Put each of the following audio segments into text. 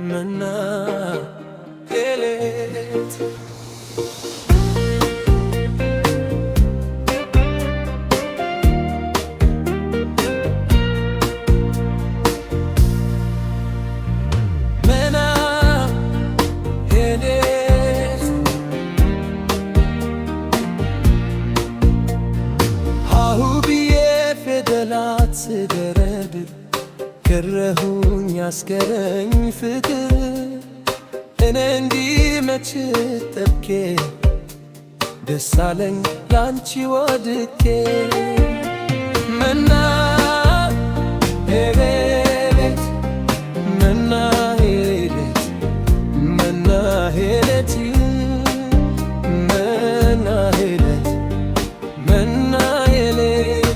መና የሌት መና የሌት ሃሁ ብዬ ፊደላት ስደረድር ከረሁኝ አስገረኝ ፍቅር እኔ እንዲህ መች ጠብቄ ደስ አለኝ ላንቺ ወድቄ መና የሌት መና የሌት መና የሌት መና የሌት መና የሌት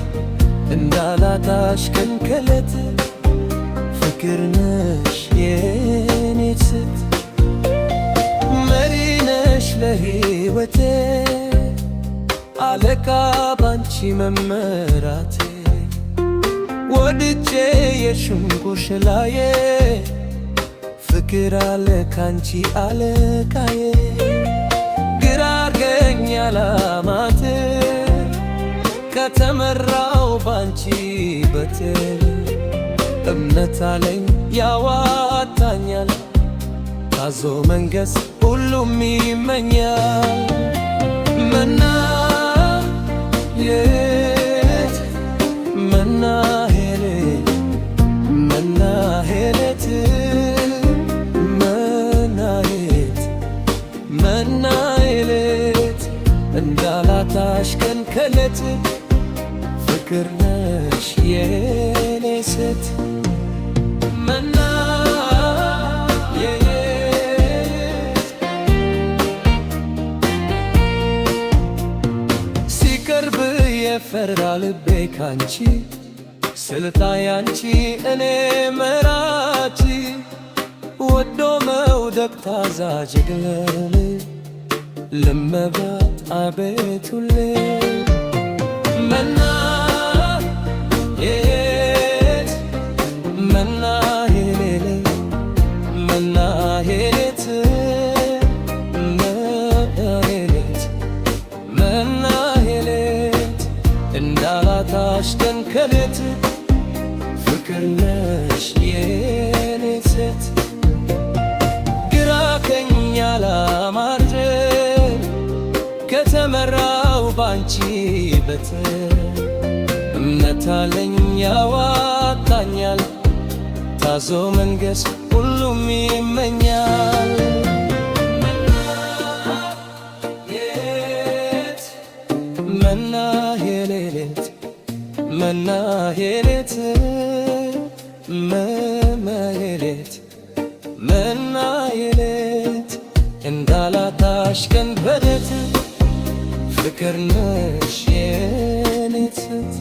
እንዳላጣሽ ቀን ከሌት ፍቅር ነሽ የኔ ስት መሪ ነሽ ለሕይወቴ አለቃ ባንቺ መመራቴ ወድጄ የሽንኩሽ ላዬ ፍቅር አለ ካንቺ አለቃዬ ግራ አርገኝ አላማቴ ከተመራው ባንቺ በቴል እምነት አለኝ ያዋጣኛል ታዞ መንገስ ሁሉም ይመኛል መና የሌት መና የሌት መና የሌት መና የሌት መና የሌት እንዳላጣሽ ቀን ከሌት ፍቅር ነሽ የኔ ሴት መና የሌት ሲቀርብ የፈራ ልቤ ካንቺ ስልጣን ያንቺ እኔ መራች ወዶ መውደቅ ታዛዥ ግለል ለመብራት አቤት ሁሌ መና የሌት መና የሌት መና የሌት መና የሌት መና የሌት እንዳላጣሽ ቀን ከሌት ፍቅር ነሽ የኔ ሴት ግራ ቀኝ ያላማርጠን ከተመራው ባንቺ በትር እምነት አለኝ ያዋጣኛል ታዞ መንገስ ሁሉም ይመኛል መና የሌት መና የሌት መና የሌት መና የሌት እንዳላጣሽ ቀን በሌት ፍቅር ነሽ የኔ ሴት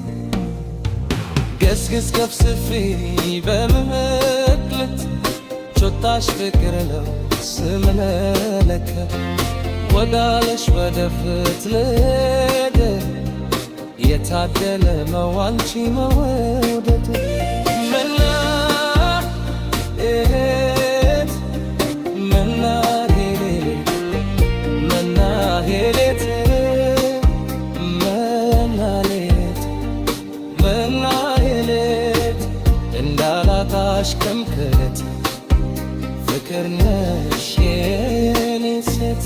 ገስግስ ከፍስፊ በመቅለት ቾታሽ ፍቅር ነው ስመለከት ወዳለሽ ወደፊት ልሄድ የታደለ ነው አንቺ መውደድ መና የሌት መና የሌት መና የሌት መና የሌት መና የሌት እንዳላጣሽ ቀን ከሌት ፍቅር ነሽ የኔ ሴት